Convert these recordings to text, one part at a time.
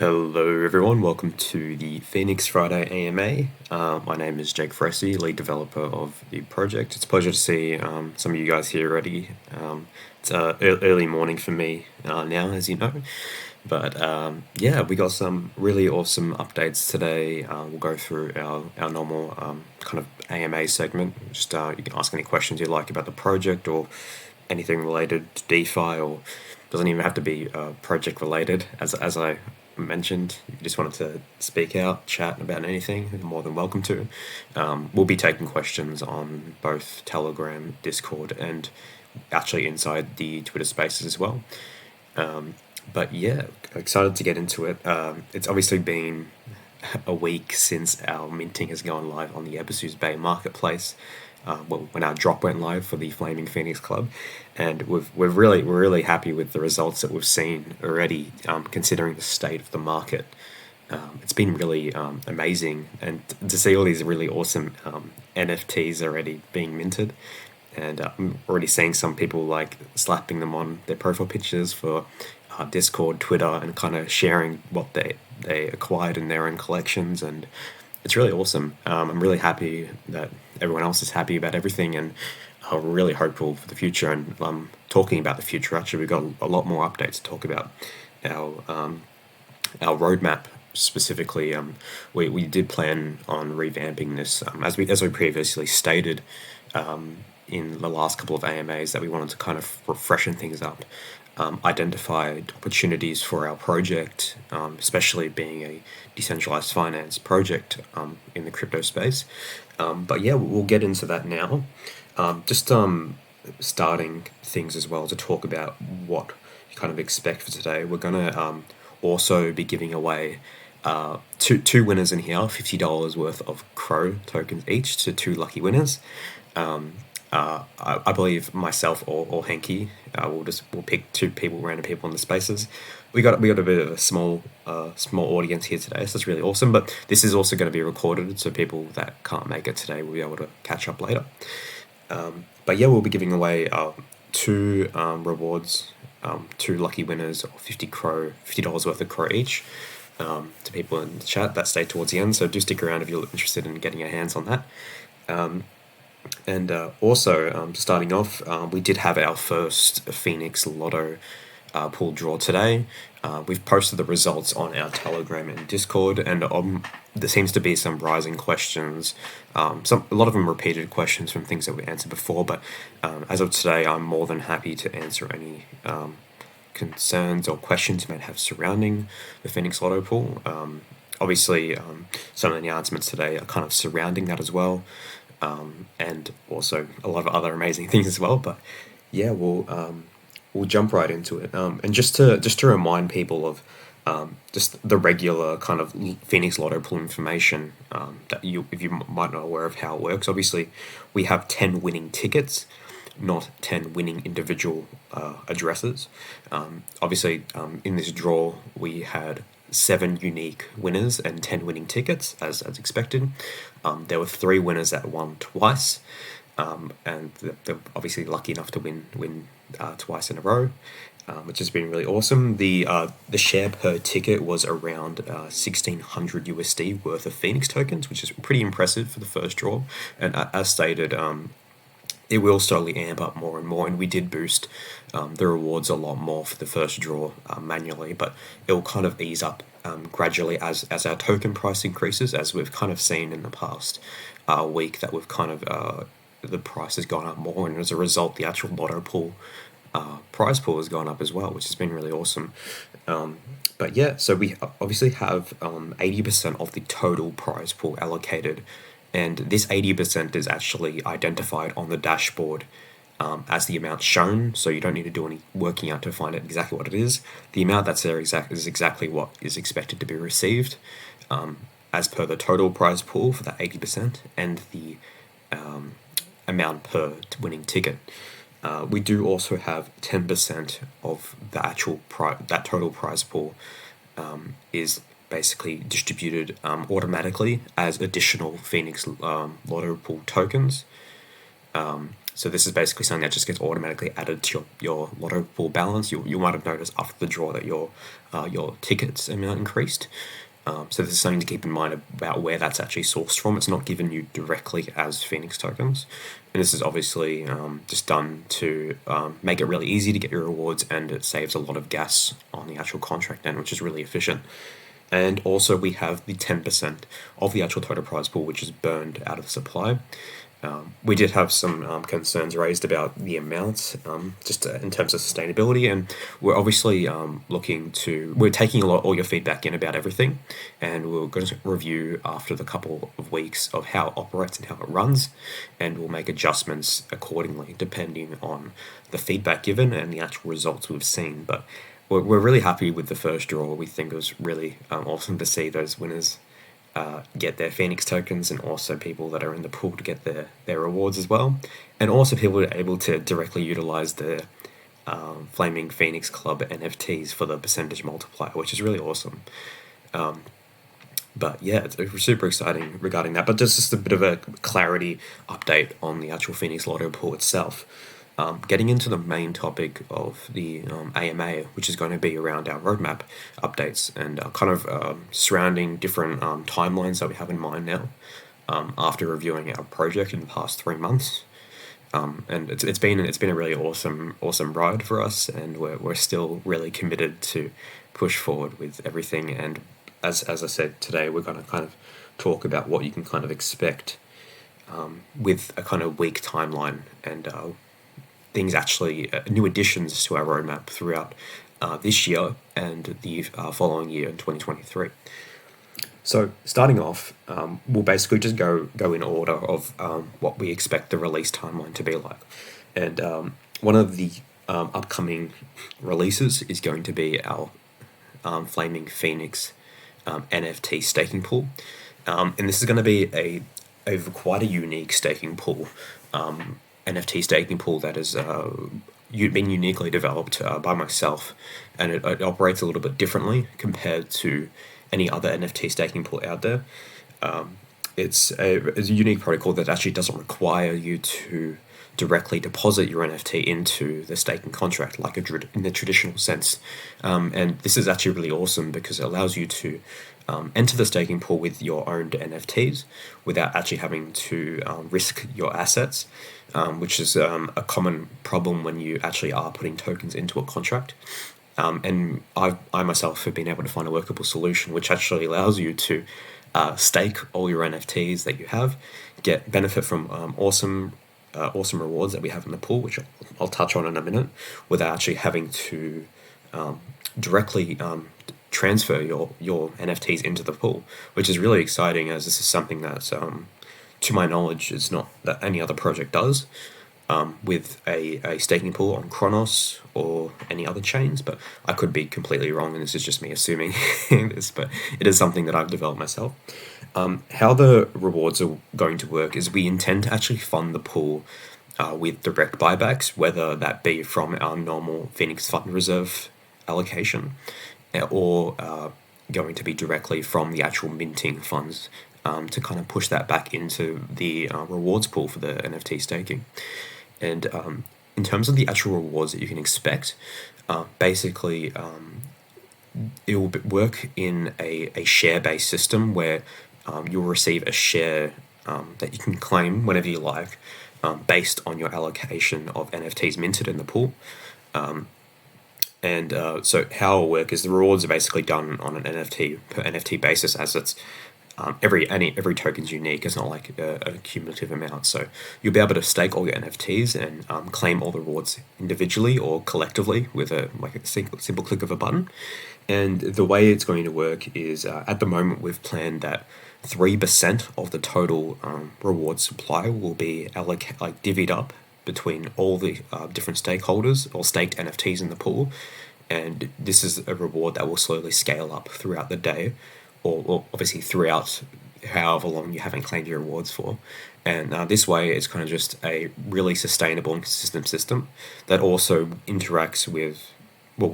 Hello everyone, welcome to the Phenix Friday AMA. My name is Jake Fressy, lead developer of the project. It's a pleasure to see some of you guys here already. It's early morning for me now, as you know. But yeah, we got some really awesome updates today. We'll go through our normal kind of AMA segment. Just you can ask any questions you like about the project or anything related to DeFi, or doesn't even have to be project related. As I mentioned, if you just wanted to speak out, chat about anything, you're more than welcome to. We'll be taking questions on both Telegram, Discord, and actually inside the Twitter spaces as well. But yeah, excited to get into it. It's obviously been a week since our minting has gone live on the Ebersuz Bay marketplace. When our drop went live for the Flaming Phoenix Club, and we're really happy with the results that we've seen already. Considering the state of the market, it's been really amazing, and to see all these really awesome NFTs already being minted, and I'm already seeing some people like slapping them on their profile pictures for Discord, Twitter, and kind of sharing what they acquired in their own collections, and it's really awesome. I'm really happy that everyone else is happy about everything, and I'm really hopeful for the future. And talking about the future, actually, we've got a lot more updates to talk about. Our roadmap specifically, we did plan on revamping this, as we previously stated in the last couple of AMAs, that we wanted to kind of freshen things up. Identified opportunities for our project, especially being a decentralized finance project in the crypto space. But yeah, we'll get into that now. Just starting things as well to talk about what you kind of expect for today. We're going to also be giving away two winners in here, $50 worth of Crow tokens each to two lucky winners. I believe myself or Henky, we'll pick two people, random people in the spaces. We got a bit of a small audience here today, so it's really awesome. But this is also going to be recorded, so people that can't make it today will be able to catch up later. But yeah, we'll be giving away two rewards, two lucky winners of $50 worth of Crow each, to people in the chat that stay towards the end. So do stick around if you're interested in getting your hands on that. And also, starting off, we did have our first Phenix Lotto pool draw today. We've posted the results on our Telegram and Discord, and there seems to be some rising questions. A lot of them repeated questions from things that we answered before, but as of today, I'm more than happy to answer any concerns or questions you might have surrounding the Phenix Lotto pool. Obviously, some of the announcements today are kind of surrounding that as well. And also a lot of other amazing things as well. But yeah, we'll jump right into it. And just to remind people of just the regular kind of Phoenix Lotto pool information, that if you might not aware of how it works. Obviously, we have 10 winning tickets, not 10 winning individual addresses. Obviously, in this draw, we had 7 unique winners and 10 winning tickets, as expected. There were 3 winners that won twice, and they're obviously lucky enough to win twice in a row, which has been really awesome. The share per ticket was around 1,600 USD worth of Phoenix tokens, which is pretty impressive for the first draw. And as stated, it will slowly amp up more and more, and we did boost the rewards a lot more for the first draw manually, but it will kind of ease up gradually as our token price increases, as we've kind of seen in the past week, that we've kind of the price has gone up more, and as a result the actual lotto pool prize pool has gone up as well, which has been really awesome. But yeah, so we obviously have 80% of the total prize pool allocated, and this 80% is actually identified on the dashboard as the amount shown, so you don't need to do any working out to find out exactly what it is. The amount that's there is exactly what is expected to be received, as per the total prize pool for that 80% and the amount per winning ticket. We do also have 10% of the actual that total prize pool is basically distributed automatically as additional Phoenix Lotto pool tokens. So this is basically something that just gets automatically added to your Lotto pool balance. You might have noticed after the draw that your tickets amount increased. So this is something to keep in mind about where that's actually sourced from. It's not given you directly as Phenix tokens. And this is obviously just done to make it really easy to get your rewards, and it saves a lot of gas on the actual contract end, which is really efficient. And also we have the 10% of the actual total prize pool, which is burned out of supply. We did have some concerns raised about the amounts, just in terms of sustainability, and we're obviously we're taking all your feedback in about everything, and we're going to review after the couple of weeks of how it operates and how it runs, and we'll make adjustments accordingly depending on the feedback given and the actual results we've seen. But we're really happy with the first draw. We think it was really awesome to see those winners get their Phenix tokens, and also people that are in the pool to get their rewards as well, and also people are able to directly utilize the Flaming Phoenix Club NFTs for the percentage multiplier, which is really awesome. But yeah, it's super exciting regarding that. But just a bit of a clarity update on the actual Phoenix Lotto pool itself. Getting into the main topic of the AMA, which is going to be around our roadmap updates and kind of surrounding different timelines that we have in mind now, after reviewing our project in the past 3 months. And it's been a really awesome ride for us, and we're still really committed to push forward with everything. And as I said today, we're going to kind of talk about what you can kind of expect with a kind of week timeline, and things actually, new additions to our roadmap throughout this year and the following year in 2023. So starting off, we'll basically just go in order of what we expect the release timeline to be like. And one of the upcoming releases is going to be our Flaming Phoenix NFT staking pool. And this is going to be quite a unique staking pool. NFT staking pool that has been uniquely developed by myself, and it operates a little bit differently compared to any other NFT staking pool out there. It's a unique protocol that actually doesn't require you to directly deposit your NFT into the staking contract like in the traditional sense. And this is actually really awesome because it allows you to enter the staking pool with your owned NFTs without actually having to risk your assets, which is a common problem when you actually are putting tokens into a contract. And I myself have been able to find a workable solution which actually allows you to stake all your NFTs that you have, get benefit from awesome rewards that we have in the pool, which I'll touch on in a minute, without actually having to directly transfer your NFTs into the pool, which is really exciting, as this is something that, to my knowledge, is not that any other project does with a staking pool on Chronos or any other chains. But I could be completely wrong, and this is just me assuming this, but it is something that I've developed myself. How the rewards are going to work is we intend to actually fund the pool with direct buybacks, whether that be from our normal Phoenix Fund Reserve allocation or going to be directly from the actual minting funds to kind of push that back into the rewards pool for the NFT staking. And in terms of the actual rewards that you can expect, basically it will work in a share-based system where you'll receive a share that you can claim whenever you like, based on your allocation of NFTs minted in the pool. And so how it will work is the rewards are basically done on an NFT per NFT basis, as it's every token's unique. It's not like a cumulative amount. So you'll be able to stake all your NFTs and claim all the rewards individually or collectively with a simple click of a button. And the way it's going to work is at the moment we've planned that 3% of the total reward supply will be divvied up between all the different stakeholders or staked NFTs in the pool. And this is a reward that will slowly scale up throughout the day, or obviously throughout however long you haven't claimed your rewards for. And this way it's kind of just a really sustainable and consistent system that also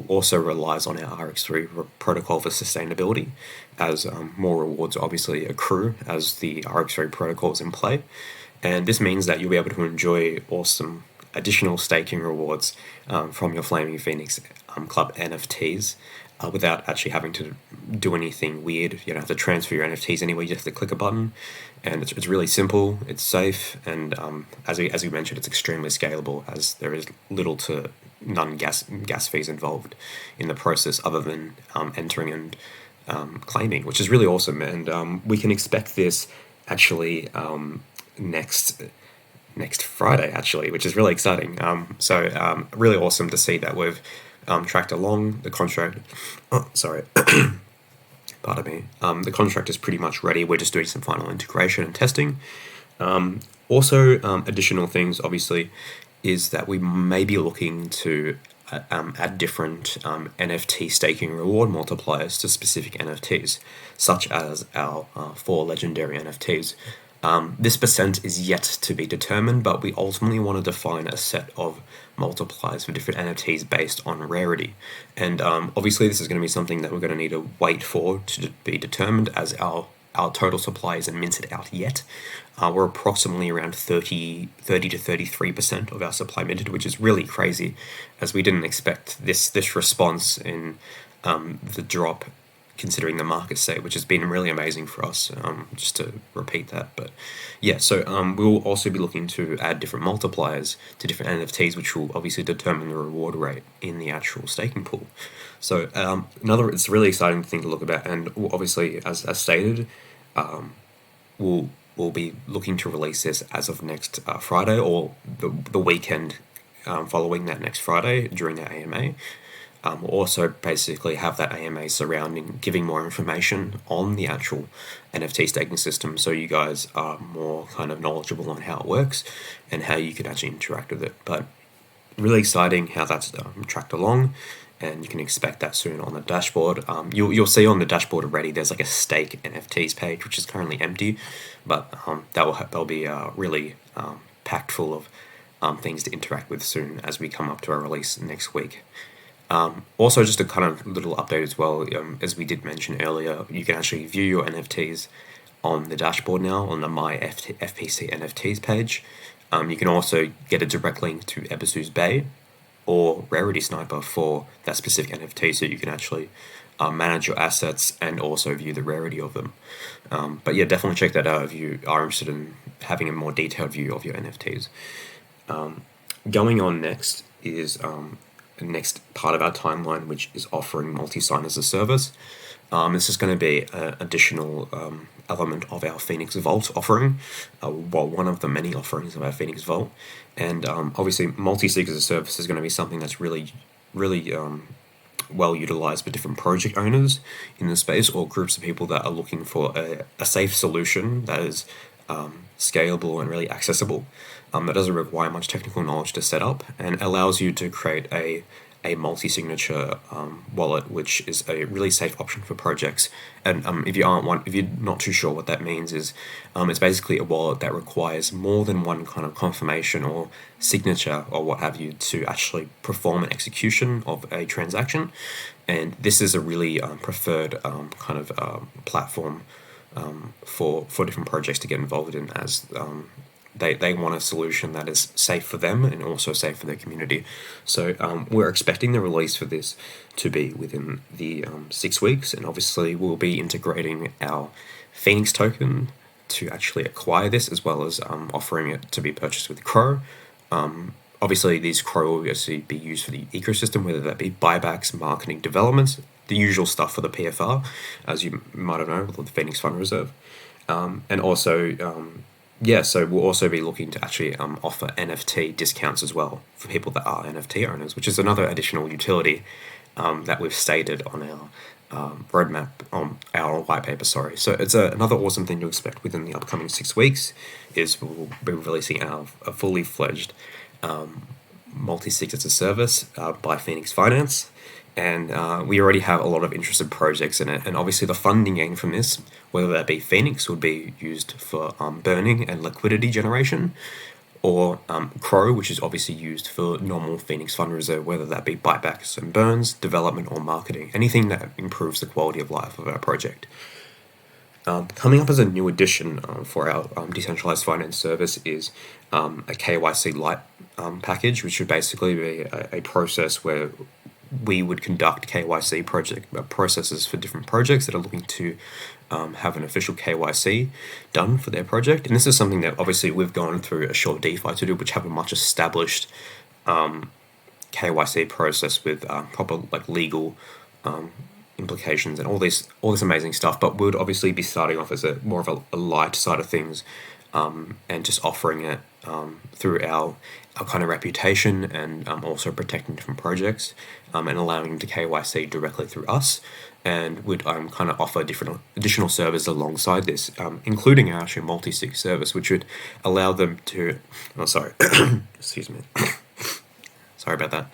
also relies on our RX3 protocol for sustainability, as more rewards obviously accrue as the RX3 protocol is in play. And this means that you'll be able to enjoy awesome additional staking rewards from your Flaming Phoenix Club NFTs without actually having to do anything weird. You don't have to transfer your NFTs anywhere. You just have to click a button, and it's really simple. It's safe, and as we mentioned, it's extremely scalable, as there is little to none gas fees involved in the process, other than entering and claiming, which is really awesome. And we can expect this actually next Friday, actually, which is really exciting. So really awesome to see that we've tracked along the contract. Oh, sorry. Pardon me. The contract is pretty much ready. We're just doing some final integration and testing. Also, additional things, obviously, is that we may be looking to add different NFT staking reward multipliers to specific NFTs, such as our 4 legendary NFTs. This percent is yet to be determined, but we ultimately want to define a set of multipliers for different NFTs based on rarity. And obviously this is going to be something that we're going to need to wait for to be determined, as our total supply isn't minted out yet. We're approximately around 30 to 33% of our supply minted, which is really crazy, as we didn't expect this response in the drop, considering the market state, which has been really amazing for us, just to repeat that. But yeah, so we'll also be looking to add different multipliers to different NFTs, which will obviously determine the reward rate in the actual staking pool. So it's a really exciting thing to look about, and obviously, as stated, we'll be looking to release this as of next Friday, or the weekend following that next Friday during the AMA. We'll also basically have that AMA surrounding giving more information on the actual NFT staking system, so you guys are more kind of knowledgeable on how it works and how you can actually interact with it. But really exciting how that's tracked along, and you can expect that soon on the dashboard. You'll see on the dashboard already there's like a stake NFTs page, which is currently empty, but that'll be really packed full of things to interact with soon as we come up to our release next week. Also, just a kind of little update as well, as we did mention earlier, you can actually view your NFTs on the dashboard now on the My FPC NFTs page. You can also get a direct link to Ebisu's Bay or Rarity Sniper for that specific NFT, so you can actually manage your assets and also view the rarity of them. But yeah, definitely check that out if you are interested in having a more detailed view of your NFTs. Going on next is the next part of our timeline, which is offering multi-sign as a service. This is going to be an additional element of our Phenix Vault offering, one of the many offerings of our Phenix Vault. And obviously, multi-sig as a service is going to be something that's really well utilized by different project owners in the space, or groups of people that are looking for a safe solution that is scalable and really accessible, that doesn't require much technical knowledge to set up, and allows you to create a multi-signature wallet, which is a really safe option for projects. And if you're not too sure what that means, is it's basically a wallet that requires more than one kind of confirmation or signature or what have you to actually perform an execution of a transaction. And this is a really preferred kind of platform for different projects to get involved in, as they want a solution that is safe for them and also safe for their community. So we're expecting the release for this to be within the 6 weeks, and obviously we'll be integrating our Phenix token to actually acquire this, as well as offering it to be purchased with Crow. Obviously these Crow will obviously be used for the ecosystem, whether that be buybacks, marketing, developments, the usual stuff for the PFR, as you might have known, with the Phenix Fund Reserve. And also so we'll also be looking to actually offer NFT discounts as well for people that are NFT owners, which is another additional utility that we've stated on our roadmap, on our white paper, sorry. So it's another awesome thing to expect within the upcoming 6 weeks, is we'll be releasing a fully fledged multi-sig as a service by Phenix Finance. And we already have a lot of interested projects in it. And obviously the funding gain from this, whether that be Phenix, would be used for burning and liquidity generation, or Crow, which is obviously used for normal Phenix Fund Reserve, whether that be buybacks and burns, development or marketing, anything that improves the quality of life of our project. Coming up as a new addition for our decentralized finance service is a KYC Lite package, which would basically be a process where we would conduct KYC processes for different projects that are looking to have an official KYC done for their project. And this is something that obviously we've gone through a short DeFi to do, which have a much established KYC process with proper legal implications and all this amazing stuff. But we would obviously be starting off as more of a light side of things, and just offering it through our kind of reputation, and also protecting different projects, and allowing them to KYC directly through us. And would kind of offer different additional services alongside this, including our actual multi-sig service, which would allow them to, excuse me, sorry about that,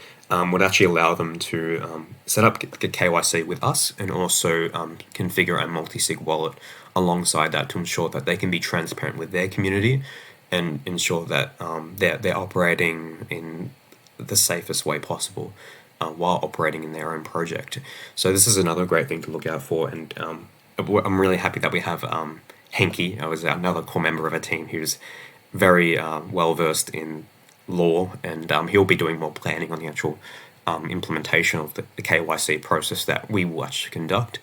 would actually allow them to set up the KYC with us, and also configure a multi-sig wallet alongside that to ensure that they can be transparent with their community and ensure that they're operating in the safest way possible while operating in their own project. So this is another great thing to look out for, and I'm really happy that we have Henke. I was another core member of our team who's very well versed in law, and he'll be doing more planning on the actual implementation of the KYC process that we will actually conduct,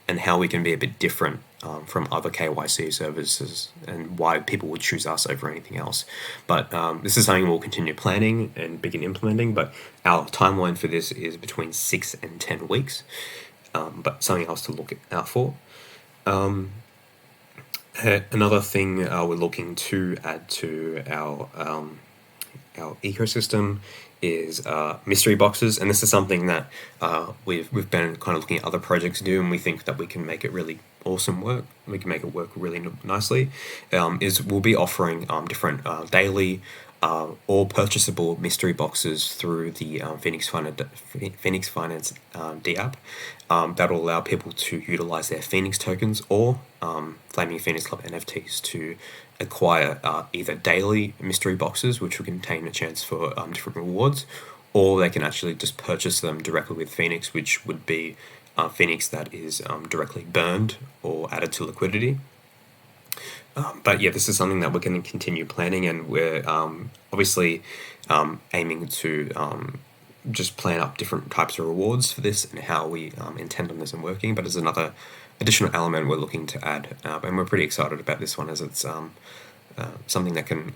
and how we can be a bit different from other KYC services, and why people would choose us over anything else. But this is something we'll continue planning and begin implementing, but our timeline for this is between 6 and 10 weeks, but something else to look out for. Another thing we're looking to add to our ecosystem is mystery boxes, and this is something that we've been kind of looking at other projects do, and we think that we can make it really awesome work. We can make it work really nicely. Is we'll be offering different daily or purchasable mystery boxes through the Phenix Finance D app. That'll allow people to utilize their Phenix tokens or Flaming Phoenix Club NFTs to acquire either daily mystery boxes, which will contain a chance for different rewards, or they can actually just purchase them directly with Phenix, which would be Phenix that is directly burned or added to liquidity. But yeah, this is something that we're going to continue planning, and we're obviously aiming to just plan up different types of rewards for this and how we intend on this and working. But as another additional element we're looking to add, and we're pretty excited about this one, as it's something that can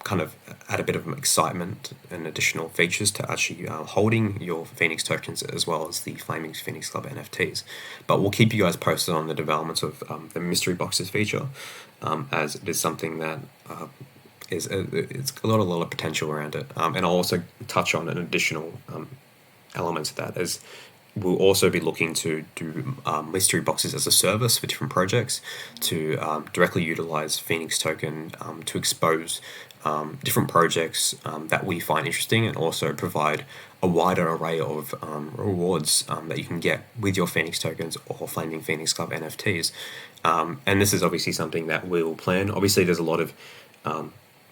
kind of add a bit of excitement and additional features to actually holding your Phenix tokens, as well as the Flaming Phoenix Club NFTs. But we'll keep you guys posted on the developments of the mystery boxes feature, as it is something that it's a lot of potential around it. And I'll also touch on an additional element to that, as we'll also be looking to do mystery boxes as a service for different projects to directly utilize Phenix token to expose different projects that we find interesting, and also provide a wider array of rewards that you can get with your Phenix tokens or Flaming Phoenix Club NFTs. And this is obviously something that we will plan. Obviously, there's a lot of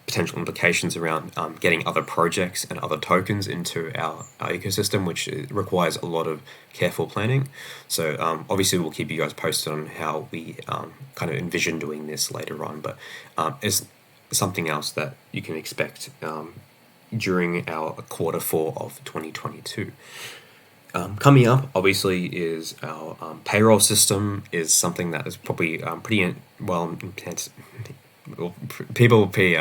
potential implications around getting other projects and other tokens into our ecosystem, which requires a lot of careful planning. So obviously we'll keep you guys posted on how we kind of envision doing this later on, but it's something else that you can expect during our Q4 of 2022. Coming up, obviously, is our payroll system. Is something that is probably pretty well intense. People will be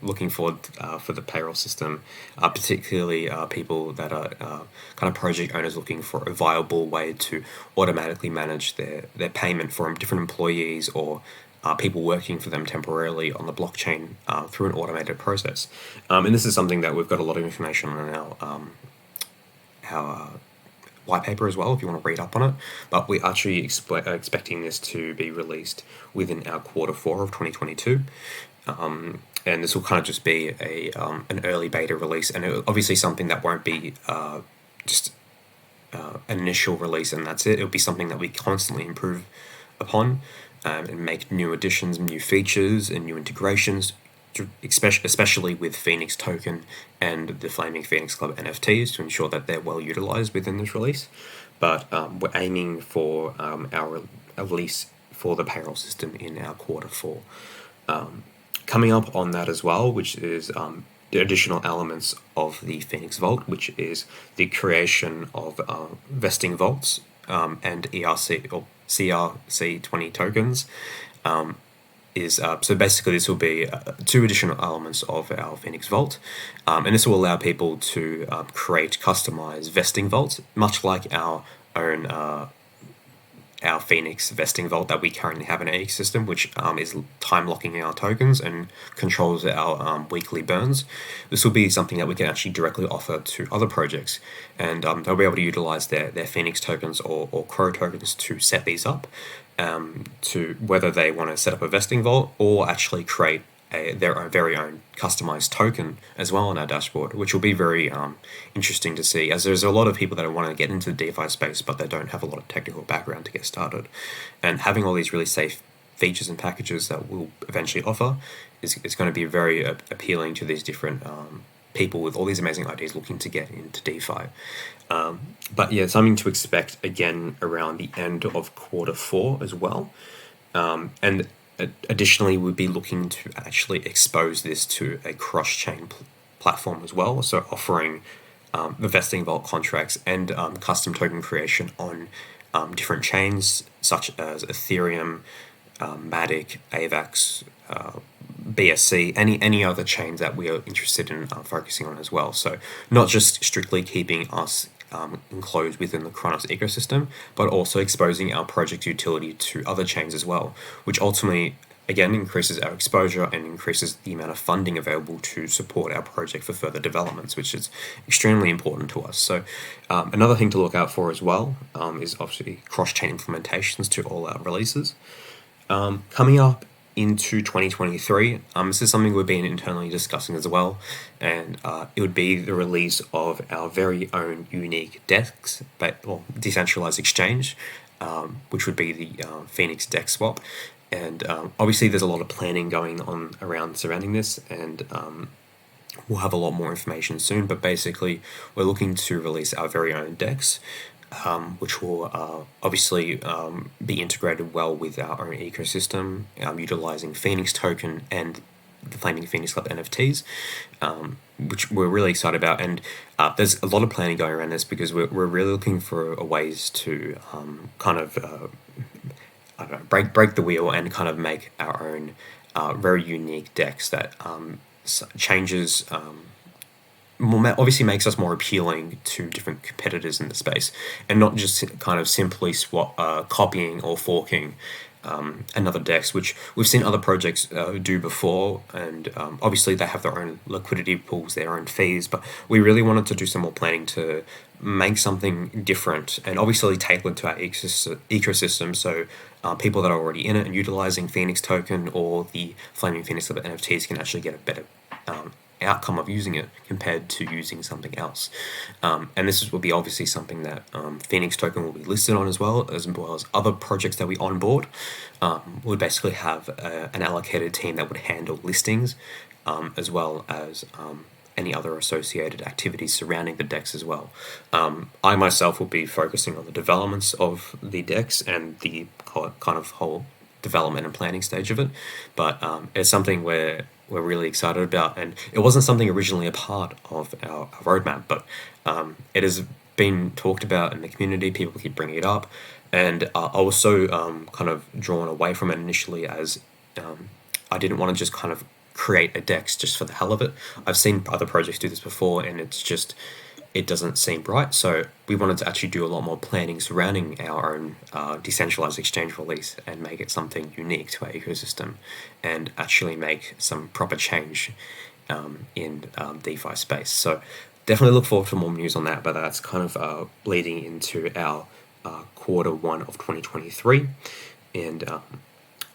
looking forward for the payroll system, particularly people that are kind of project owners looking for a viable way to automatically manage their payment from different employees or people working for them temporarily on the blockchain through an automated process. And this is something that we've got a lot of information on our white paper as well, if you want to read up on it. But we're actually expecting this to be released within our Q4 of 2022. And this will kind of just be an early beta release, and obviously something that won't be just an initial release and that's it. It'll be something that we constantly improve upon and make new additions, new features, and new integrations, especially with Phenix token and the Flaming Phoenix Club NFTs, to ensure that they're well utilized within this release. But we're aiming for our release for the payroll system in our Q4. Coming up on that as well, which is the additional elements of the Phenix Vault, which is the creation of vesting vaults and ERC or CRC20 tokens. So basically this will be 2 additional elements of our Phenix Vault, and this will allow people to create customized vesting vaults, much like our own our Phenix vesting vault that we currently have in our ecosystem, which is time locking our tokens and controls our weekly burns. This will be something that we can actually directly offer to other projects, and they'll be able to utilize their Phenix tokens or Crow tokens to set these up, to whether they want to set up a vesting vault or actually create their very own customized token as well on our dashboard, which will be very interesting to see, as there's a lot of people that want to get into the DeFi space, but they don't have a lot of technical background to get started. And having all these really safe features and packages that we'll eventually offer is going to be very appealing to these different people with all these amazing ideas looking to get into DeFi. But yeah, something to expect again around the end of Q4 as well. And additionally, we'll be looking to actually expose this to a cross-chain platform as well, so offering the vesting vault contracts and custom token creation on different chains such as Ethereum, Matic, AVAX, BSC, any other chains that we are interested in focusing on as well. So not just strictly keeping us enclosed within the Chronos ecosystem, but also exposing our project utility to other chains as well, which ultimately, again, increases our exposure and increases the amount of funding available to support our project for further developments, which is extremely important to us. So another thing to look out for as well is obviously cross-chain implementations to all our releases. Coming up into 2023, this is something we've been internally discussing as well, and it would be the release of our very own unique DEX, or decentralized exchange, which would be the Phenix DEX swap. And obviously there's a lot of planning going on around surrounding this, and we'll have a lot more information soon, but basically we're looking to release our very own DEX, which will obviously be integrated well with our own ecosystem, utilizing Phenix token and the Flaming Phoenix Club NFTs, which we're really excited about. And there's a lot of planning going around this because we're really looking for ways to kind of I don't know, break the wheel and kind of make our own very unique DEX that changes. Obviously makes us more appealing to different competitors in the space, and not just kind of simply copying or forking another DEX, which we've seen other projects do before, and obviously they have their own liquidity pools, their own fees, but we really wanted to do some more planning to make something different and obviously tailored to our ecosystem, so people that are already in it and utilizing Phenix token or the Flaming Phoenix Club NFTs can actually get a better outcome of using it compared to using something else. And this will be obviously something that Phenix token will be listed on as well as other projects that we onboard. We'll basically have an allocated team that would handle listings, as well as any other associated activities surrounding the DEX as well. I myself will be focusing on the developments of the DEX and the kind of whole development and planning stage of it, but it's something we're really excited about, and it wasn't something originally a part of our roadmap, but it has been talked about in the community. People keep bringing it up, and I was so kind of drawn away from it initially, as I didn't want to just kind of create a DEX just for the hell of it. I've seen other projects do this before, and it doesn't seem right. So we wanted to actually do a lot more planning surrounding our own decentralized exchange release and make it something unique to our ecosystem, and actually make some proper change in DeFi space. So definitely look forward to more news on that, but that's kind of leading into our Q1 of 2023. And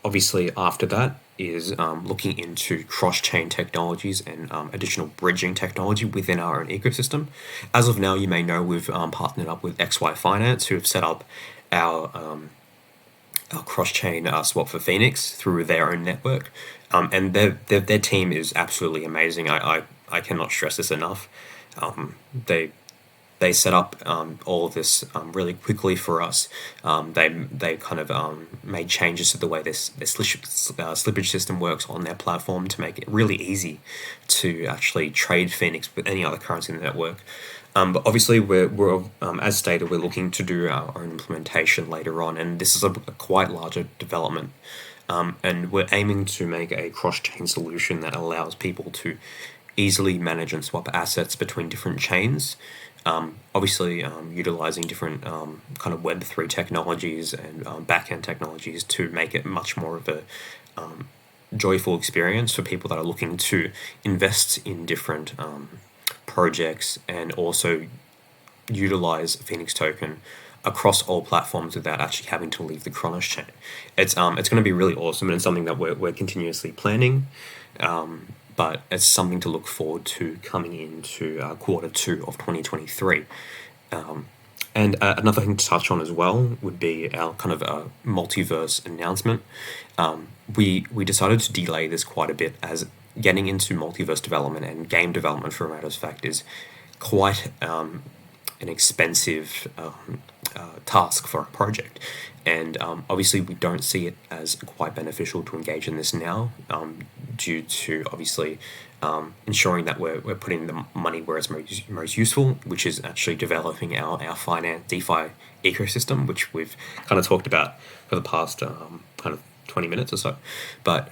obviously after that is looking into cross-chain technologies and additional bridging technology within our own ecosystem. As of now, you may know we've partnered up with XY Finance, who have set up our cross-chain swap for Phenix through their own network, and their team is absolutely amazing. I cannot stress this enough. They they set up all of this really quickly for us. They kind of made changes to the way their slippage system works on their platform to make it really easy to actually trade Phenix with any other currency in the network. But obviously, we're as stated, we're looking to do our own implementation later on, and this is a quite larger development. And we're aiming to make a cross-chain solution that allows people to easily manage and swap assets between different chains. Obviously, utilizing different kind of Web3 technologies and back-end technologies to make it much more of a joyful experience for people that are looking to invest in different projects and also utilize Phenix token across all platforms without actually having to leave the Kronos chain. It's going to be really awesome, and it's something that we're continuously planning. But it's something to look forward to coming into Q2 of 2023. And another thing to touch on as well would be our kind of multiverse announcement. We decided to delay this quite a bit, as getting into multiverse development and game development, for a matter of fact, is quite an expensive task for a project. And obviously we don't see it as quite beneficial to engage in this now, due to obviously ensuring that we're putting the money where it's most useful, which is actually developing our finance DeFi ecosystem, which we've kind of talked about for the past kind of 20 minutes or so. But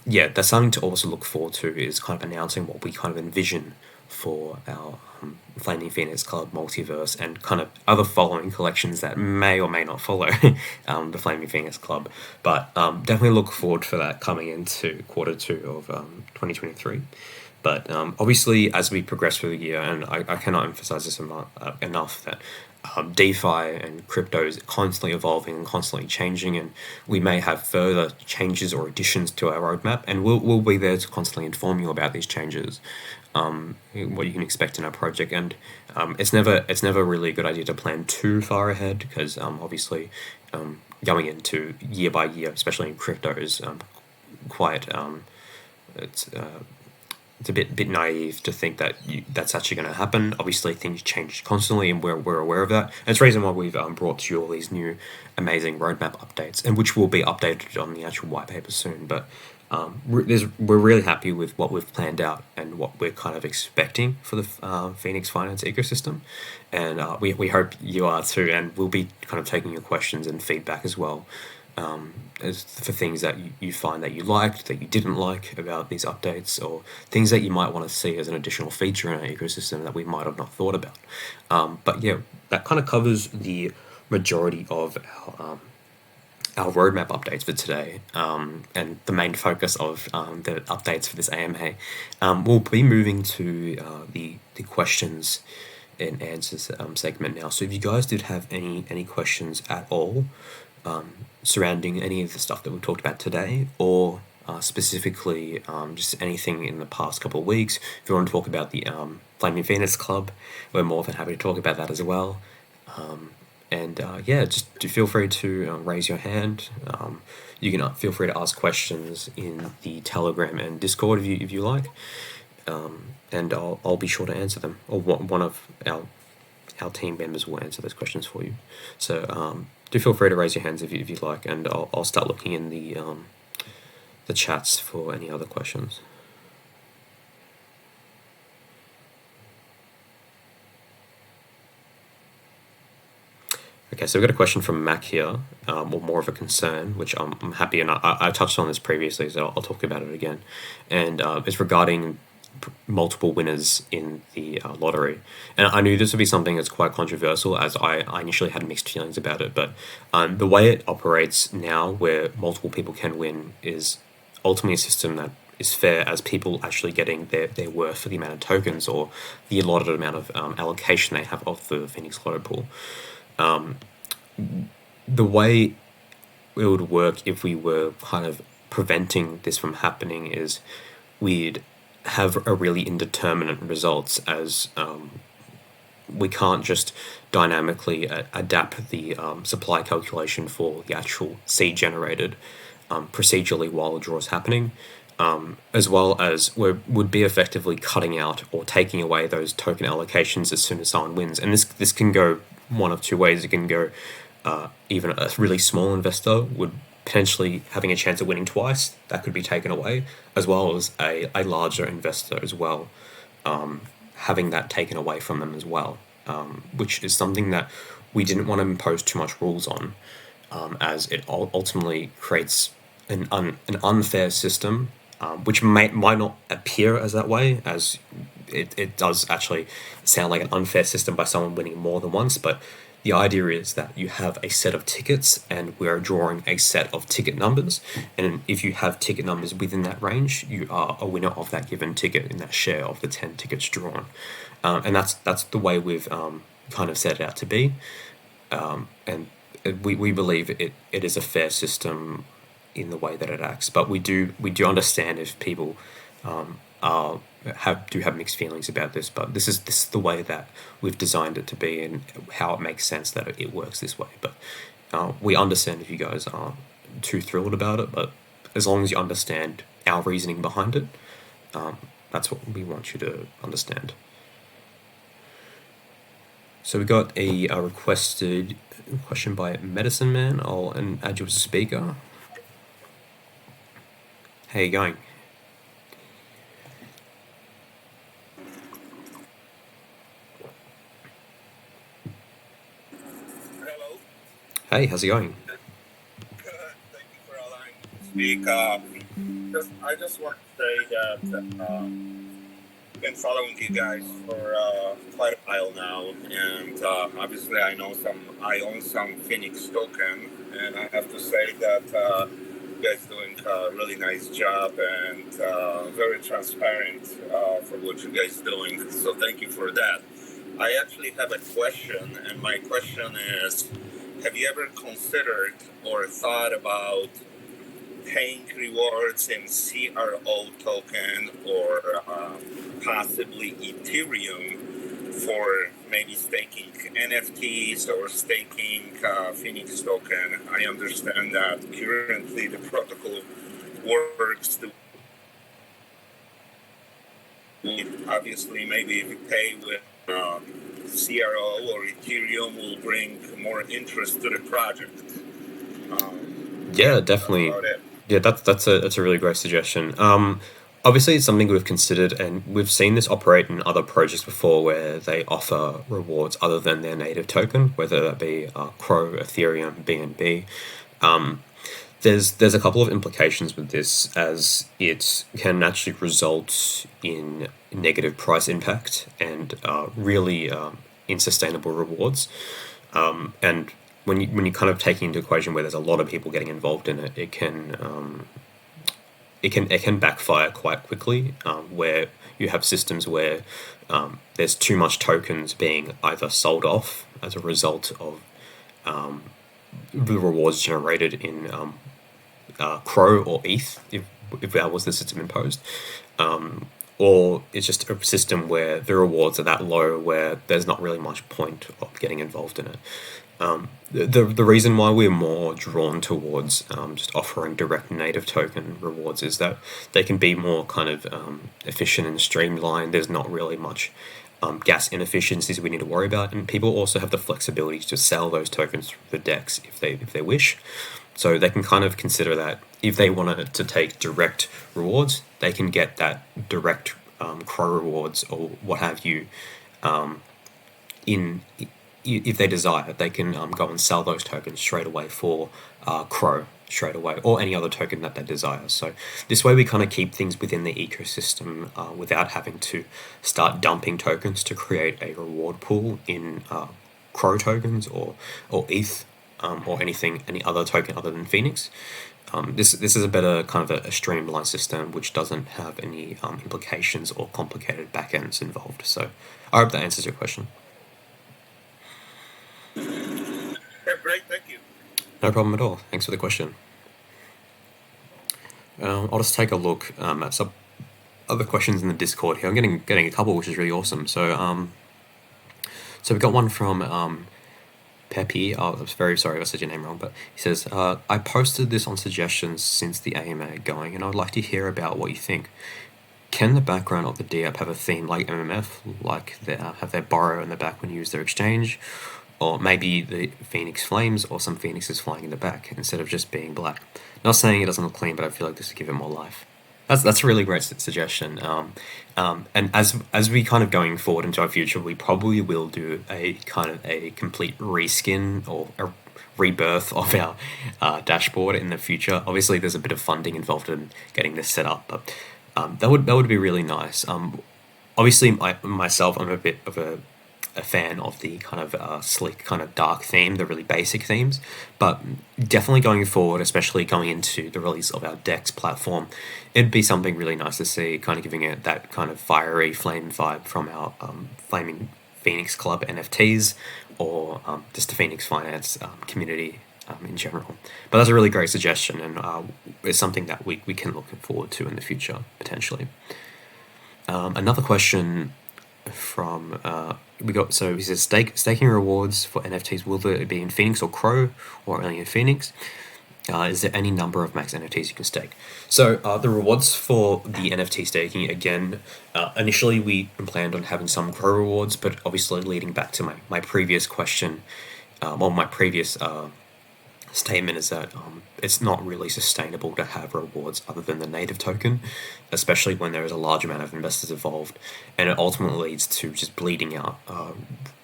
yeah, that's something to also look forward to, is kind of announcing what we kind of envision for our Flaming Phoenix Club Multiverse and kind of other following collections that may or may not follow the Flaming Phoenix Club. But definitely look forward for that coming into Q2 of 2023. But obviously, as we progress through the year, and I cannot emphasize this enough, that DeFi and crypto is constantly evolving and constantly changing, and we may have further changes or additions to our roadmap, and we'll be there to constantly inform you about these changes, what you can expect in our project. And it's never really a good idea to plan too far ahead, because obviously going into year by year, especially in crypto, is quite it's a bit naive to think that that's actually going to happen. Obviously, things change constantly, and we're aware of that. And it's the reason why we've brought to you all these new amazing roadmap updates, and which will be updated on the actual white paper soon. But we're really happy with what we've planned out and what we're kind of expecting for the Phoenix finance ecosystem, and we hope you are too. And we'll be kind of taking your questions and feedback as well, as for things that you find that you liked, that you didn't like about these updates, or things that you might want to see as an additional feature in our ecosystem that we might have not thought about. But yeah, that kind of covers the majority of our roadmap updates for today, and the main focus of the updates for this AMA. We'll be moving to the questions and answers segment now. So if you guys did have any questions at all surrounding any of the stuff that we've talked about today, or specifically just anything in the past couple of weeks, if you want to talk about the Flaming Phoenix Club, we're more than happy to talk about that as well. And yeah, just feel free to raise your hand. You can feel free to ask questions in the Telegram and Discord if you like, and I'll be sure to answer them, or one of our team members will answer those questions for you. So do feel free to raise your hands if you like, and I'll start looking in the chats for any other questions. Okay, so we've got a question from Mac here, or more of a concern, which I'm happy, and I touched on this previously, so I'll talk about it again. And it's regarding multiple winners in the lottery. And I knew this would be something that's quite controversial, as I initially had mixed feelings about it, but the way it operates now, where multiple people can win, is ultimately a system that is fair, as people actually getting their worth for the amount of tokens or the allotted amount of allocation they have of the Phoenix Lotto pool. The way it would work if we were kind of preventing this from happening is we'd have a really indeterminate results, as we can't just dynamically adapt the supply calculation for the actual seed generated procedurally while the draw is happening. as well as would be effectively cutting out or taking away those token allocations as soon as someone wins. And this can go one of two ways. It can go even a really small investor would potentially having a chance of winning twice, that could be taken away, as well as a larger investor as well, having that taken away from them as well, which is something that we didn't want to impose too much rules on, as it ultimately creates an unfair system, which might not appear as that way, as it does actually sound like an unfair system by someone winning more than once, but the idea is that you have a set of tickets and we're drawing a set of ticket numbers, and if you have ticket numbers within that range, you are a winner of that given ticket in that share of the 10 tickets drawn. And that's the way we've kind of set it out to be. And we believe it is a fair system in the way that it acts, but we do understand if people have mixed feelings about this, but this is the way that we've designed it to be and how it makes sense that it works this way. But we understand if you guys aren't too thrilled about it, but as long as you understand our reasoning behind it, that's what we want you to understand. So we got a requested question by Medicine Man. I'll add you as a speaker. How you going? Hello. Hey, how's it going? Good. Thank you for allowing me to speak. I just want to say that I've been following you guys for quite a while now, and obviously I own some Phenix token, and I have to say that you guys doing a really nice job and very transparent for what you guys doing. So thank you for that. I actually have a question, and my question is, have you ever considered or thought about paying rewards in CRO token or possibly Ethereum for maybe staking NFTs or staking Phenix token? I understand that currently the protocol works to obviously maybe if you pay with CRO or Ethereum will bring more interest to the project. Yeah, definitely. Yeah, that's a really great suggestion. Obviously, it's something we've considered, and we've seen this operate in other projects before, where they offer rewards other than their native token, whether that be Crow, Ethereum, BNB. There's a couple of implications with this, as it can actually result in negative price impact and really unsustainable rewards. And when you kind of take into equation where there's a lot of people getting involved in it, it can backfire quite quickly, where you have systems where there's too much tokens being either sold off as a result of the rewards generated in Crow or ETH, if that was the system imposed, or it's just a system where the rewards are that low where there's not really much point of getting involved in it. The reason why we're more drawn towards just offering direct native token rewards is that they can be more kind of efficient and streamlined. There's not really much gas inefficiencies we need to worry about, and people also have the flexibility to sell those tokens through the DEX if they wish. So they can kind of consider that if they wanted to take direct rewards, they can get that direct Crow rewards or what have you in. If they desire, they can go and sell those tokens straight away for Crow straight away, or any other token that they desire. So this way we kind of keep things within the ecosystem without having to start dumping tokens to create a reward pool in Crow tokens or ETH or any other token other than Phenix. This is a better kind of a streamlined system which doesn't have any implications or complicated backends involved. So I hope that answers your question. Great, thank you. No problem at all. Thanks for the question. I'll just take a look at some other questions in the Discord here. I'm getting a couple, which is really awesome. So we've got one from Pepe, I'm very sorry if I said your name wrong, but he says, I posted this on suggestions since the AMA going, and I'd like to hear about what you think. Can the background of the DApp have a theme like MMF, like have their borrow in the back when you use their exchange, or maybe the Phoenix flames or some phoenixes flying in the back instead of just being black? Not saying it doesn't look clean, but I feel like this would give it more life. That's a really great suggestion. And as we kind of going forward into our future, we probably will do a kind of a complete reskin or a rebirth of our dashboard in the future. Obviously, there's a bit of funding involved in getting this set up, but that would be really nice. Obviously, myself, I'm a bit of a fan of the kind of slick, kind of dark theme, the really basic themes, but definitely going forward, especially going into the release of our DEX platform, it'd be something really nice to see, kind of giving it that kind of fiery flame vibe from our Flaming Phoenix Club NFTs, or just the Phoenix Finance community in general. But that's a really great suggestion, and it's something that we can look forward to in the future, potentially. Another question from he says staking rewards for NFTs, will they be in Phoenix or Crow, or only in Phoenix? Is there any number of max NFTs you can stake? So the rewards for the NFT staking, again, initially we planned on having some Crow rewards, but obviously leading back to my previous question, or my previous statement, is that it's not really sustainable to have rewards other than the native token, especially when there is a large amount of investors involved, and it ultimately leads to just bleeding out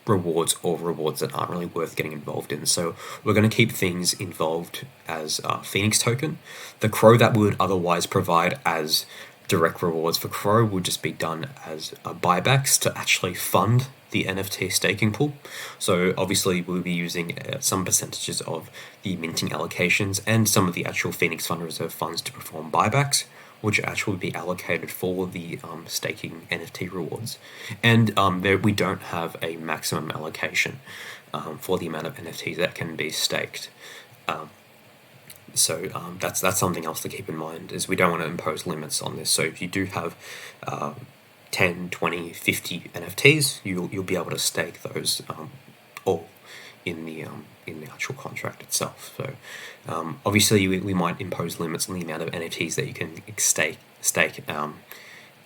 rewards that aren't really worth getting involved in. So we're going to keep things involved as Phoenix token. The Crow that we would otherwise provide as direct rewards for Crow would just be done as buybacks to actually fund the NFT staking pool. So obviously we'll be using some percentages of the minting allocations and some of the actual Phoenix Fund Reserve funds to perform buybacks, which actually be allocated for the staking NFT rewards. And we don't have a maximum allocation for the amount of NFTs that can be staked. So that's something else to keep in mind, is we don't want to impose limits on this. So if you do have 10, 20, 50 NFTs, you'll be able to stake those all in the actual contract itself. So obviously we might impose limits on the amount of NFTs that you can stake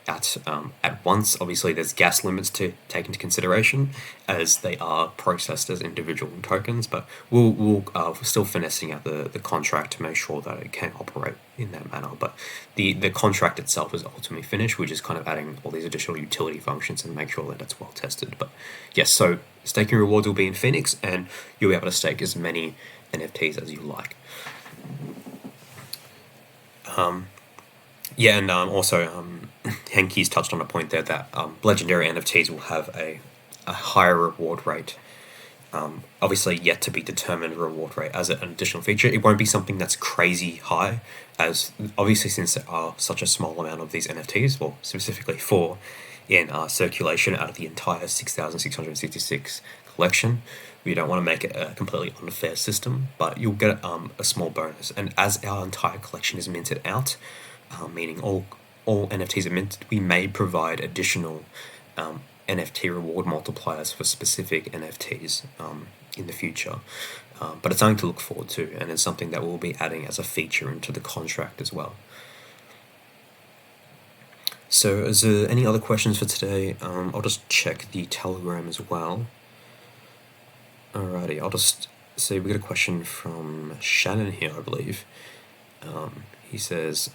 at once. Obviously there's gas limits to take into consideration, as they are processed as individual tokens, but we're still finessing out the contract to make sure that it can operate in that manner. But the contract itself is ultimately finished. We're just kind of adding all these additional utility functions and make sure that it's well tested. But yes, so staking rewards will be in Phoenix, and you'll be able to stake as many NFTs as you like. Yeah, and also Henke's touched on a point there that legendary NFTs will have a higher reward rate. Obviously yet to be determined reward rate as an additional feature. It won't be something that's crazy high, as obviously since there are such a small amount of these NFTs, well specifically 4 in circulation out of the entire 6,666 collection. We don't want to make it a completely unfair system, but you'll get a small bonus. And as our entire collection is minted out, meaning all NFTs are minted, we may provide additional NFT reward multipliers for specific NFTs in the future. But it's something to look forward to, and it's something that we'll be adding as a feature into the contract as well. So is there any other questions for today? I'll just check the Telegram as well. Alrighty, I'll just say we got a question from Shannon here, I believe. He says,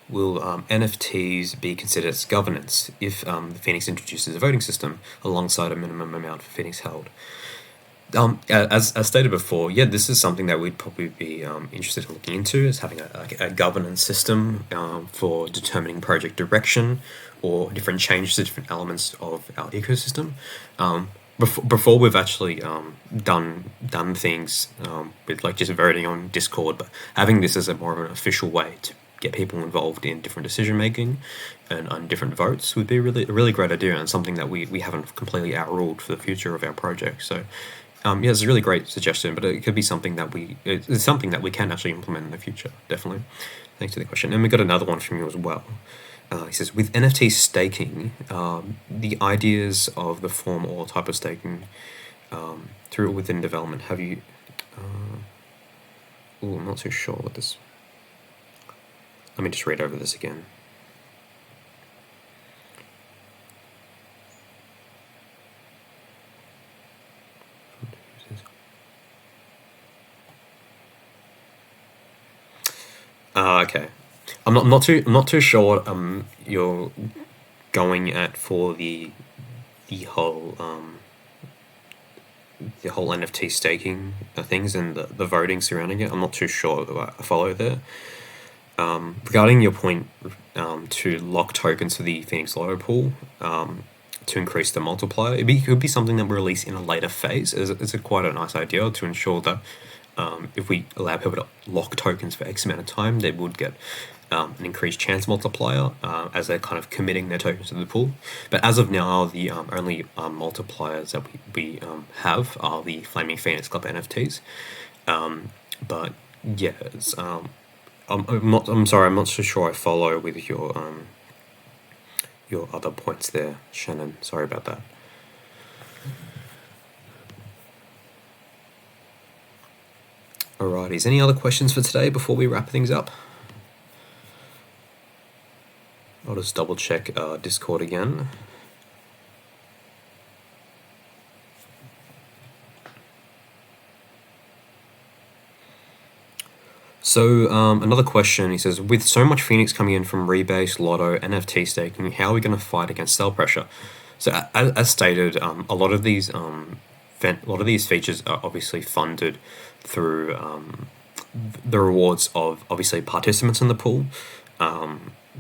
will NFTs be considered as governance if the Phoenix introduces a voting system alongside a minimum amount for Phoenix held? As stated before, yeah, this is something that we'd probably be interested in looking into, is having a governance system for determining project direction or different changes to different elements of our ecosystem. Before we've actually done things with like just voting on Discord, but having this as a more of an official way to get people involved in different decision making and on different votes would be a really great idea, and something that we haven't completely outruled for the future of our project. So yeah, it's a really great suggestion, but it could be something that it's something that we can actually implement in the future, definitely. Thanks for the question. And we got another one from you as well. He says, with NFT staking, the ideas of the form or type of staking through or within development, have you... I'm not too sure what this... Let me just read over this again. Okay. I'm not too sure what you're going at for the whole NFT staking things and the voting surrounding it. I'm not too sure what I follow there. Regarding your point to lock tokens to the Phenix Lotto pool to increase the multiplier, it could be something that we release in a later phase. It's quite a nice idea to ensure that if we allow people to lock tokens for X amount of time, they would get an increased chance multiplier as they're kind of committing their tokens to the pool. But as of now, the only multipliers that we have are the Flaming Phoenix Club NFTs. But yeah, it's, I'm sorry, I'm not so sure I follow with your other points there, Shannon. Sorry about that. Alrighties, any other questions for today before we wrap things up? I'll just double check Discord again. So another question, he says, with so much Phenix coming in from rebase, Lotto, NFT staking, how are we going to fight against sell pressure? So as stated, a lot of these features are obviously funded through the rewards of obviously participants in the pool,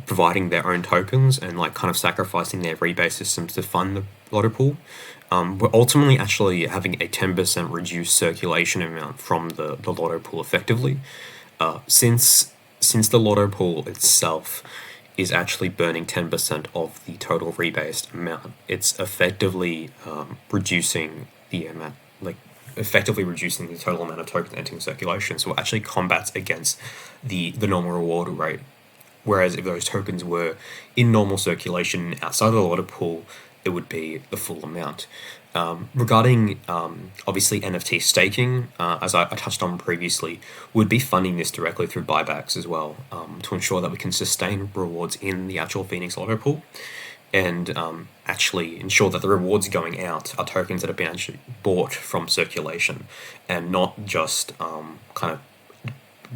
providing their own tokens and like kind of sacrificing their rebase systems to fund the Lotto pool. We're ultimately actually having a 10% reduced circulation amount from the Lotto pool effectively. Since the Lotto pool itself is actually burning 10% of the total rebased amount, it's effectively reducing the amount, effectively reducing the total amount of tokens entering circulation. So it actually combats against the normal reward rate. Whereas if those tokens were in normal circulation outside of the Lotto pool, it would be the full amount. Regarding obviously NFT staking, as I touched on previously, would be funding this directly through buybacks as well, to ensure that we can sustain rewards in the actual Phenix Lotto pool, and actually ensure that the rewards going out are tokens that have been actually bought from circulation, and not just kind of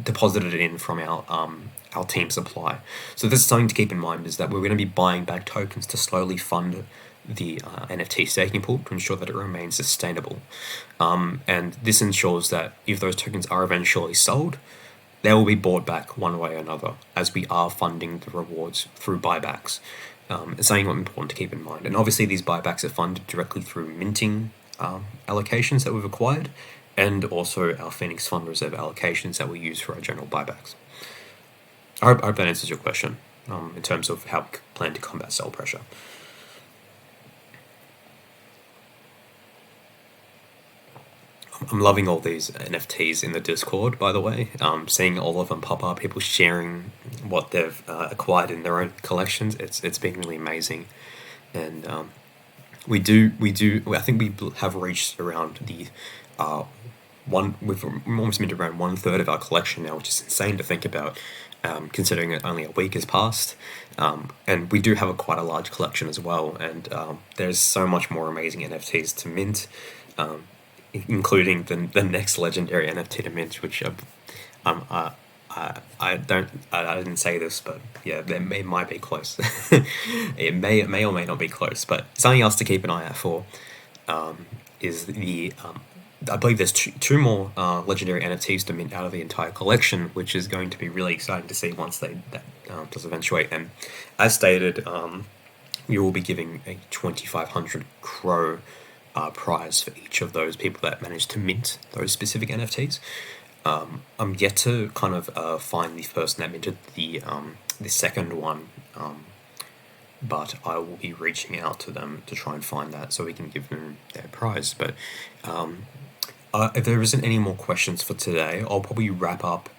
deposited in from our team supply. So this is something to keep in mind, is that we're going to be buying back tokens to slowly fund the NFT staking pool to ensure that it remains sustainable. And this ensures that if those tokens are eventually sold, they will be bought back one way or another, as we are funding the rewards through buybacks. It's something important to keep in mind. And obviously these buybacks are funded directly through minting allocations that we've acquired, and also our Phenix Fund Reserve allocations that we use for our general buybacks. I hope that answers your question in terms of how we plan to combat sell pressure. I'm loving all these NFTs in the Discord, by the way. Seeing all of them pop up, people sharing what they've acquired in their own collections. It's been really amazing, and we do. I think we have reached around the we've almost been around 1/3 of our collection now, which is insane to think about, considering that only a week has passed. And we do have quite a large collection as well, and there's so much more amazing NFTs to mint, including the next legendary NFT to mint, which I didn't say this, but yeah, it might be close. It may or may not be close, but something else to keep an eye out for is the I believe there's two more legendary NFTs to mint out of the entire collection, which is going to be really exciting to see once that does eventuate. And as stated, we will be giving a 2,500 Crow prize for each of those people that manage to mint those specific NFTs. I'm yet to kind of find the person that minted the second one, but I will be reaching out to them to try and find that so we can give them their prize. But if there isn't any more questions for today, I'll probably wrap up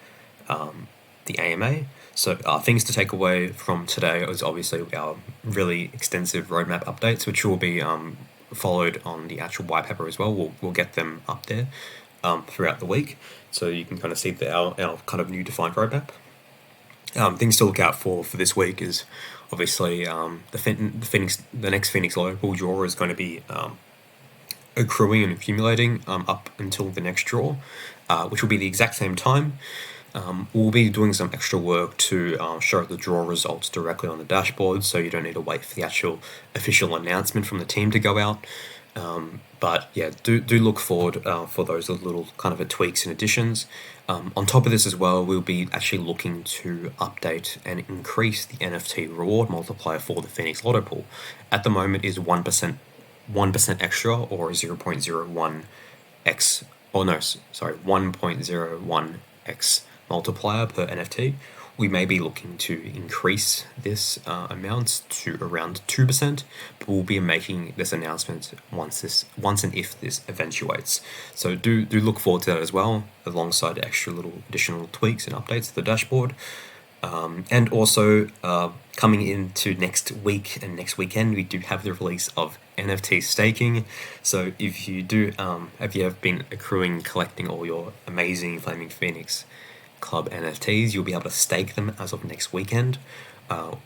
the AMA. So things to take away from today is obviously our really extensive roadmap updates, which will be followed on the actual white paper as well. We'll get them up there throughout the week, so you can kind of see our kind of new defined roadmap. Things to look out for this week is obviously the next Phenix Lotto draw is going to be accruing and accumulating up until the next draw, which will be the exact same time. We'll be doing some extra work to show the draw results directly on the dashboard, so you don't need to wait for the actual official announcement from the team to go out. But yeah, do look forward for those little kind of tweaks and additions. On top of this as well, we'll be actually looking to update and increase the NFT reward multiplier for the Phenix Lotto pool. At the moment is 1% extra, or 0.01x, or no, sorry, 1.01x multiplier per NFT. We may be looking to increase this amount to around 2%, but we'll be making this announcement once and if this eventuates. So do look forward to that as well, alongside extra little additional tweaks and updates to the dashboard. And also coming into next week and next weekend, we do have the release of NFT staking. So if you have been accruing, collecting all your amazing Flaming Phoenix Club NFTs, you'll be able to stake them as of next weekend.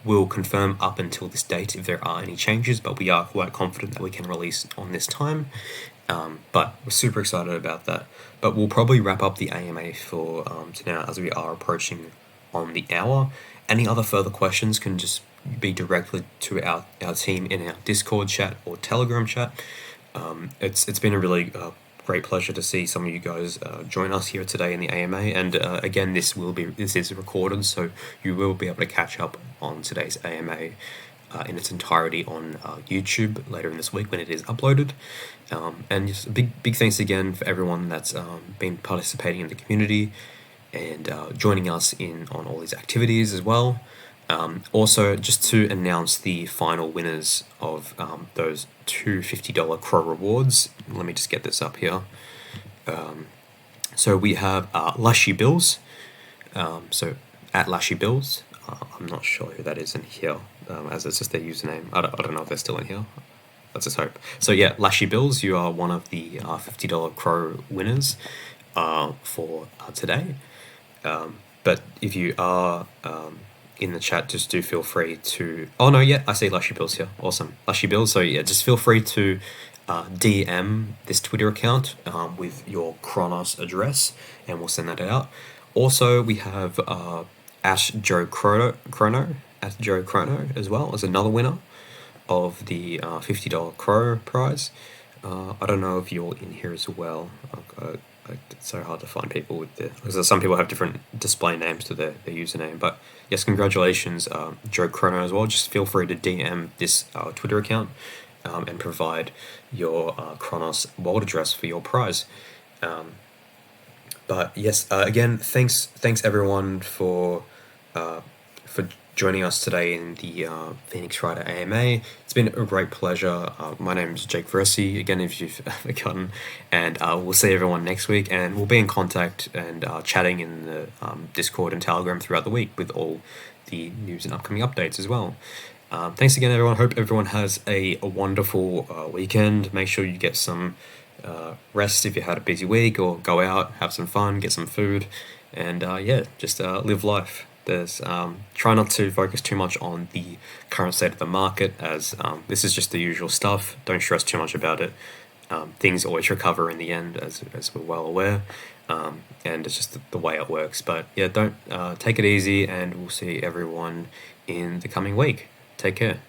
We'll confirm up until this date if there are any changes, but we are quite confident that we can release on this time. But we're super excited about that. But we'll probably wrap up the AMA for now, as we are approaching on the hour. Any other further questions can just be directly to our team in our Discord chat or Telegram chat. It's been a really great pleasure to see some of you guys join us here today in the AMA, and again, this is recorded, so you will be able to catch up on today's AMA in its entirety on YouTube later in this week when it is uploaded. And just a big thanks again for everyone that's been participating in the community and joining us on all these activities as well. Also, just to announce the final winners of those two $50 Crow rewards. Let me just get this up here. So we have Lashy Bills. So at Lashy Bills, I'm not sure who that is in here, as it's just their username. I don't know if they're still in here. Let's just hope. So yeah, Lashy Bills, you are one of the $50 Crow winners for today. But if you are in the chat, just do feel free to... Oh no, yeah, I see Lashy Bills here. Awesome. Lashy Bills, so yeah, just feel free to DM this Twitter account with your Chronos address, and we'll send that out. Also, we have Ash Joe Chrono as well as another winner of the $50 Crow prize. I don't know if you're in here as well. It's so hard to find people because some people have different display names to their username. But yes, congratulations, Joe Chrono as well. Just feel free to DM this Twitter account and provide your Chronos wallet address for your prize. But yes, again, thanks everyone for joining us today in the Phoenix Rider AMA. It's been a great pleasure. My name is Jake Versi, again, if you've forgotten, and we'll see everyone next week, and we'll be in contact and chatting in the Discord and Telegram throughout the week with all the news and upcoming updates as well. Thanks again, everyone. Hope everyone has a wonderful weekend. Make sure you get some rest if you had a busy week, or go out, have some fun, get some food, and yeah, just live life. Try not to focus too much on the current state of the market, as this is just the usual stuff. Don't stress too much about it. Things always recover in the end, as we're well aware, and it's just the way it works. But yeah, don't take it easy, and we'll see everyone in the coming week. Take care.